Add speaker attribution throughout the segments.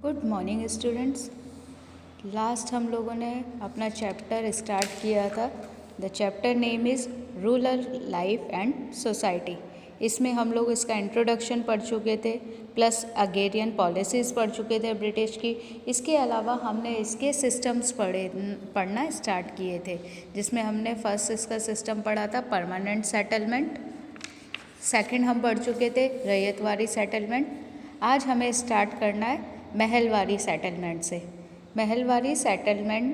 Speaker 1: Good morning students. Last हम लोगों ने अपना चैप्टर स्टार्ट किया था। The chapter name is rural life and society. इसमें हम लोग इसका इंट्रोडक्शन पढ़ चुके थे, प्लस अगेरियन पॉलिसीज़ पढ़ चुके थे ब्रिटिश की। इसके अलावा हमने इसके सिस्टम्स पढ़ना स्टार्ट किए थे, जिसमें हमने फर्स्ट इसका सिस्टम पढ़ा था परमानेंट सेटलमेंट। सेकंड हम पढ़ चुके थे रैयतवारी सेटलमेंट। आज हमें स्टार्ट करना है महलवारी सेटलमेंट से। Mahalwari settlement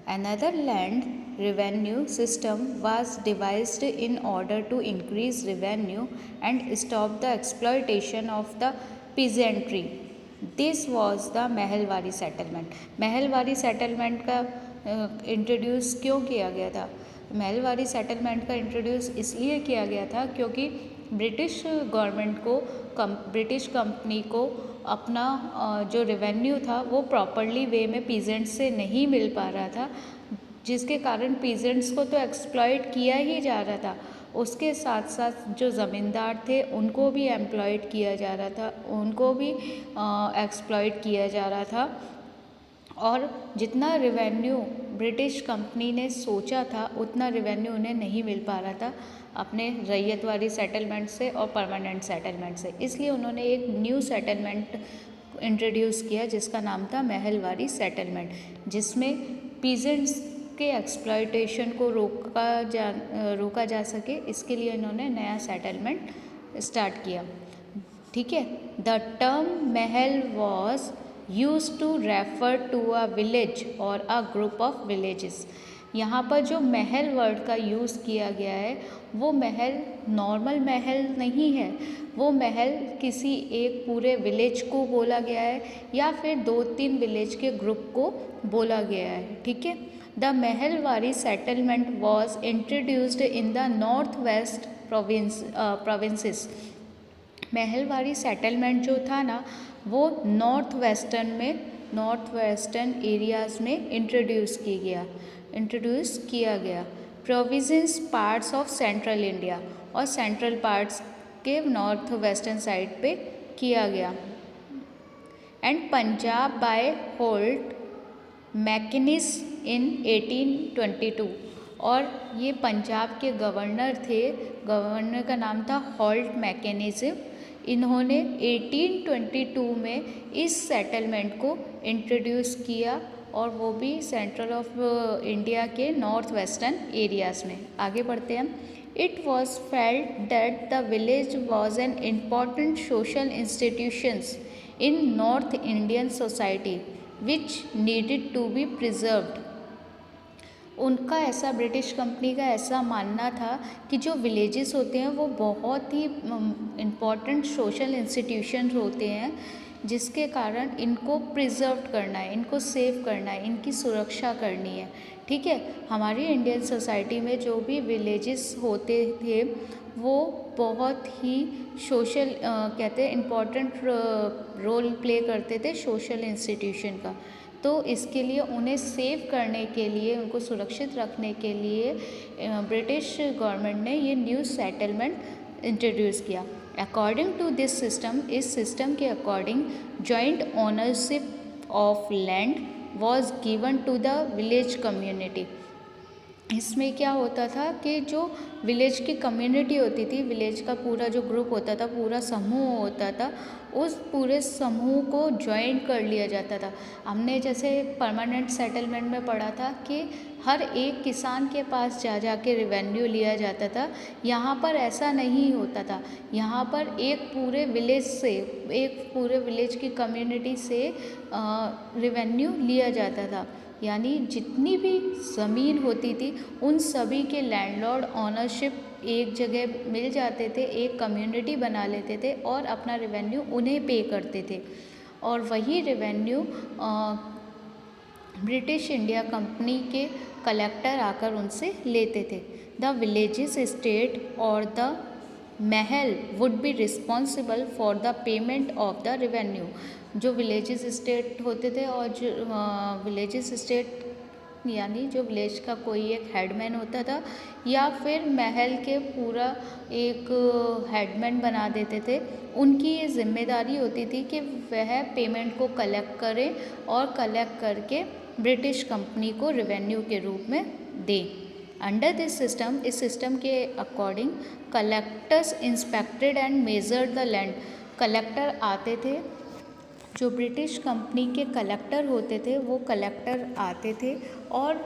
Speaker 1: another land revenue system was devised in order to increase revenue and stop the exploitation of the peasantry. This was the Mahalwari settlement. Mahalwari settlement का इंट्रोड्यूस क्यों किया गया था? महलवारी सेटलमेंट का इंट्रोड्यूस इसलिए किया गया था क्योंकि ब्रिटिश गवर्नमेंट को ब्रिटिश कंपनी को अपना जो रेवेन्यू था वो प्रॉपरली वे में पीजेंट्स से नहीं मिल पा रहा था, जिसके कारण पीजेंट्स को तो एक्सप्लॉइट किया ही जा रहा था, उसके साथ साथ जो ज़मींदार थे उनको भी एम्प्लॉयड किया जा रहा था, उनको भी एक्सप्लॉइट किया जा रहा था। और जितना रेवेन्यू ब्रिटिश कंपनी ने सोचा था उतना रेवेन्यू उन्हें नहीं मिल पा रहा था अपने रैयतवारी सेटलमेंट से और परमानेंट सेटलमेंट से। इसलिए उन्होंने एक न्यू सेटलमेंट इंट्रोड्यूस किया जिसका नाम था महलवारी सेटलमेंट, जिसमें पीजेंट्स के एक्सप्लॉयटेशन को रोका जा सके, इसके लिए इन्होंने नया सेटलमेंट स्टार्ट किया। ठीक है। The term mahal was use to refer to a village और अ ग्रुप ऑफ विलेजेस। यहाँ पर जो महल वर्ड का यूज़ किया गया है वो महल नॉर्मल महल नहीं है, वो महल किसी एक पूरे विलेज को बोला गया है या फिर 2-3 विलेज के ग्रुप को बोला गया है। ठीक है। The Mahalwari settlement was introduced in the north west provinces. Mahalwari settlement जो था ना वो नॉर्थ वेस्टर्न एरियाज़ में इंट्रोड्यूस किया गया। Province parts of central India और सेंट्रल पार्ट्स के नॉर्थ वेस्टर्न साइड पे किया गया। एंड पंजाब बाय होल्ट मैकेनिस इन 1822। और ये पंजाब के गवर्नर का नाम था हॉल्ट मैकेनिज्म। इन्होंने 1822 में इस सेटलमेंट को इंट्रोड्यूस किया और वो भी सेंट्रल ऑफ इंडिया के नॉर्थ वेस्टर्न एरियाज़ में। आगे बढ़ते हैं। It was felt that the village was an important social institutions in north Indian society which needed to be preserved. उनका ऐसा ब्रिटिश कंपनी का ऐसा मानना था कि जो विलेजेस होते हैं वो बहुत ही इम्पॉर्टेंट सोशल इंस्टीट्यूशन होते हैं, जिसके कारण इनको प्रिजर्व करना है, इनको सेव करना है, इनकी सुरक्षा करनी है। ठीक है। हमारी इंडियन सोसाइटी में जो भी विलेजेस होते थे वो बहुत ही सोशल कहते हैं इम्पॉर्टेंट रोल प्ले करते थे सोशल इंस्टीट्यूशन का। तो इसके लिए उन्हें सेव करने के लिए, उनको सुरक्षित रखने के लिए ब्रिटिश गवर्नमेंट ने ये न्यू सेटलमेंट इंट्रोड्यूस किया। अकॉर्डिंग टू दिस सिस्टम, इस सिस्टम के according joint ownership of land was given to the village community. इसमें क्या होता था कि जो विलेज की कम्युनिटी होती थी, विलेज का पूरा जो ग्रुप होता था, पूरा समूह होता था, उस पूरे समूह को ज्वाइंट कर लिया जाता था। हमने जैसे परमानेंट सेटलमेंट में पढ़ा था कि हर एक किसान के पास जा के रेवेन्यू लिया जाता था। यहाँ पर ऐसा नहीं होता था। यहाँ पर एक पूरे विलेज की कम्युनिटी से रेवेन्यू लिया जाता था। यानी जितनी भी ज़मीन होती थी उन सभी के लैंडलॉर्ड ऑनरशिप एक जगह मिल जाते थे, एक कम्युनिटी बना लेते थे और अपना रेवेन्यू उन्हें पे करते थे, और वही रेवेन्यू ब्रिटिश इंडिया कंपनी के कलेक्टर आकर उनसे लेते थे। द विलेजेस स्टेट और the Mahal would be responsible for the payment of the revenue. जो विलेजेस स्टेट होते थे और जो विलेजेस स्टेट यानी जो विलेज का कोई एक हेडमैन होता था या फिर महल के पूरा एक हेडमैन बना देते थे। उनकी ये जिम्मेदारी होती थी कि वह पेमेंट को कलेक्ट करें और कलेक्ट करके ब्रिटिश कंपनी को रेवेन्यू के रूप में दें। अंडर दिस सिस्टम, इस सिस्टम के according collectors inspected and measured the land. Collector आते थे, जो ब्रिटिश कंपनी के कलेक्टर होते थे वो कलेक्टर आते थे और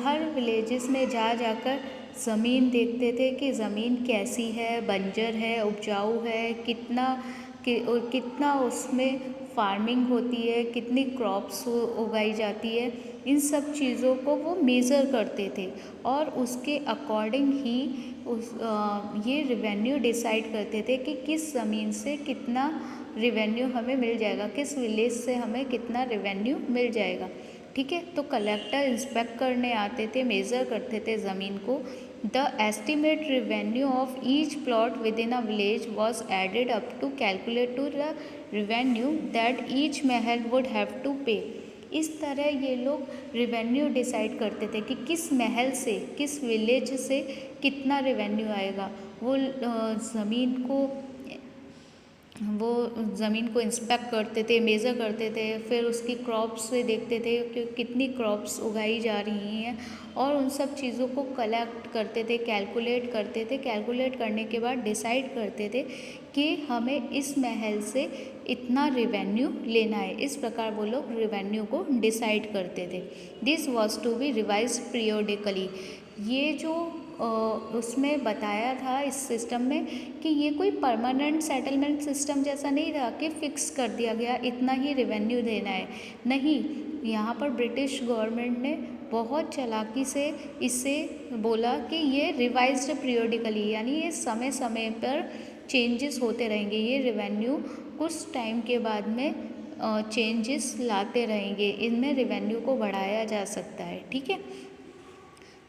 Speaker 1: हर विलेजेस में जाकर ज़मीन देखते थे कि ज़मीन कैसी है, बंजर है, उपजाऊ है, कितना उसमें फार्मिंग होती है, कितनी क्रॉप्स उगाई जाती है। इन सब चीज़ों को वो मेज़र करते थे और उसके अकॉर्डिंग ही ये रेवेन्यू डिसाइड करते थे कि किस ज़मीन से कितना रेवेन्यू हमें मिल जाएगा, किस विलेज से हमें कितना रेवेन्यू मिल जाएगा। ठीक है, तो कलेक्टर इंस्पेक्ट करने आते थे, मेज़र करते थे ज़मीन को। The estimate revenue of each plot within a village was added up to calculate to the revenue that each mahal would have to pay. इस तरह ये लोग रेवेन्यू डिसाइड करते थे कि किस महल से, किस विलेज से कितना रेवेन्यू आएगा। वो ज़मीन को इंस्पेक्ट करते थे, मेज़र करते थे, फिर उसकी क्रॉप्स से देखते थे कि कितनी क्रॉप्स उगाई जा रही हैं और उन सब चीज़ों को कलेक्ट करते थे, कैलकुलेट करते थे। कैलकुलेट करने के बाद डिसाइड करते थे कि हमें इस महल से इतना रेवेन्यू लेना है। इस प्रकार वो लोग रेवेन्यू को डिसाइड करते थे। This was to be revised periodically. ये जो उसमें बताया था इस सिस्टम में कि ये कोई परमानेंट सेटलमेंट सिस्टम जैसा नहीं था कि फिक्स कर दिया गया इतना ही रेवेन्यू देना है। नहीं, यहाँ पर ब्रिटिश गवर्नमेंट ने बहुत चालाकी से इसे बोला कि ये रिवाइज्ड पीरियोडिकली, यानी ये समय समय पर चेंजेस होते रहेंगे। ये रेवेन्यू कुछ टाइम के बाद में चेंजेस लाते रहेंगे, इनमें रेवेन्यू को बढ़ाया जा सकता है। ठीक है,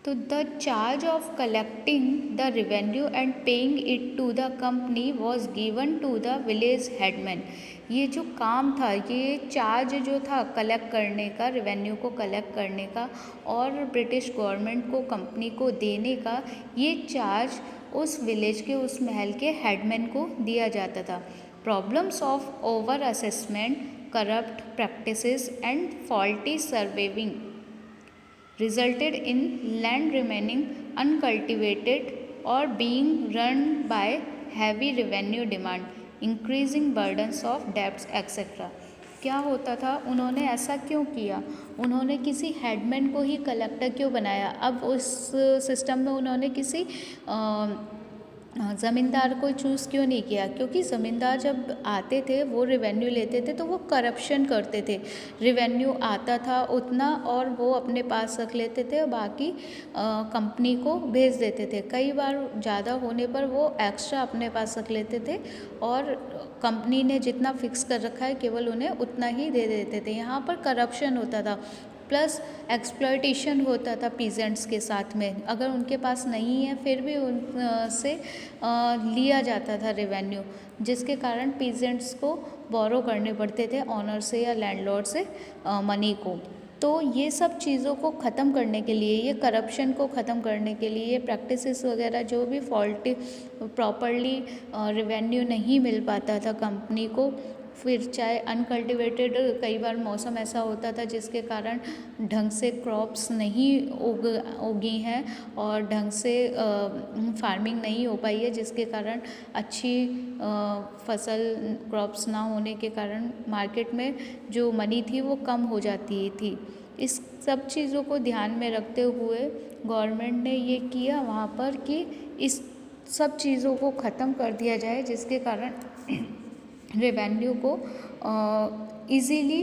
Speaker 1: तो the charge of collecting the revenue and paying it to the company was given to the village headman. ये जो काम था, ये चार्ज जो था कलेक्ट करने का, रेवेन्यू को कलेक्ट करने का और ब्रिटिश गवर्नमेंट को कंपनी को देने का, ये चार्ज उस विलेज के, उस महल के हेडमैन को दिया जाता था। Problems of over assessment, corrupt practices and faulty surveying resulted in land remaining uncultivated or being run by heavy revenue demand, increasing burdens of debts etc. क्या होता था, उन्होंने ऐसा क्यों किया? उन्होंने किसी हेडमैन को ही कलेक्टर क्यों बनाया? अब उस सिस्टम में उन्होंने किसी ज़मींदार को चूज़ क्यों नहीं किया? क्योंकि ज़मींदार जब आते थे, वो रेवेन्यू लेते थे तो वो करप्शन करते थे। रेवेन्यू आता था उतना और वो अपने पास रख लेते थे और बाकी कंपनी को भेज देते थे। कई बार ज़्यादा होने पर वो एक्स्ट्रा अपने पास रख लेते थे और कंपनी ने जितना फिक्स कर रखा है केवल उन्हें उतना ही दे देते थे। यहाँ पर करप्शन होता था, प्लस एक्सप्लॉयटेशन होता था पीजेंट्स के साथ में। अगर उनके पास नहीं है फिर भी उनसे लिया जाता था रेवेन्यू, जिसके कारण पीजेंट्स को बोरो करने पड़ते थे ऑनर से या लैंडलॉर्ड से मनी को। तो ये सब चीज़ों को ख़त्म करने के लिए, ये करप्शन को ख़त्म करने के लिए, ये प्रैक्टिसेस वगैरह जो भी फॉल्टी प्रॉपरली रेवेन्यू नहीं मिल पाता था कंपनी को, फिर चाहे अनकल्टिवेटेड, कई बार मौसम ऐसा होता था जिसके कारण ढंग से क्रॉप्स नहीं उगी हैं और ढंग से फार्मिंग नहीं हो पाई है, जिसके कारण अच्छी फसल क्रॉप्स ना होने के कारण मार्केट में जो मनी थी वो कम हो जाती थी। इस सब चीज़ों को ध्यान में रखते हुए गवर्नमेंट ने ये किया वहाँ पर कि इस सब चीज़ों को ख़त्म कर दिया जाए, जिसके कारण रेवेन्यू को इजीली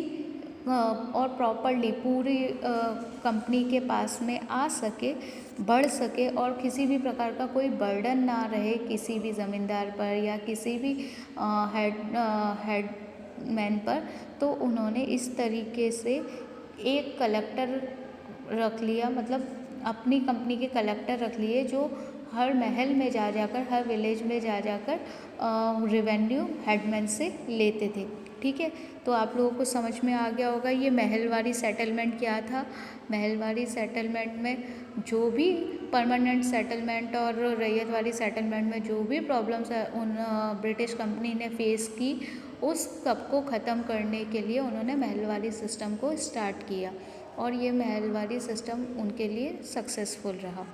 Speaker 1: और प्रॉपरली पूरी कंपनी के पास में आ सके, बढ़ सके और किसी भी प्रकार का कोई बर्डन ना रहे किसी भी ज़मींदार पर या किसी भी हेडमैन पर। तो उन्होंने इस तरीके से एक कलेक्टर रख लिया, मतलब अपनी कंपनी के कलेक्टर रख लिए जो हर महल में जाकर, हर विलेज में जाकर रेवेन्यू हेडमैन से लेते थे। ठीक है, तो आप लोगों को समझ में आ गया होगा ये महलवारी सेटलमेंट क्या था। महलवारी सेटलमेंट में जो भी परमानेंट सेटलमेंट और रैयतवारी सेटलमेंट में जो भी प्रॉब्लम्स उन ब्रिटिश कंपनी ने फेस की, उस सबको ख़त्म करने के लिए उन्होंने महलवारी सिस्टम को स्टार्ट किया और ये महलवारी सिस्टम उनके लिए सक्सेसफुल रहा।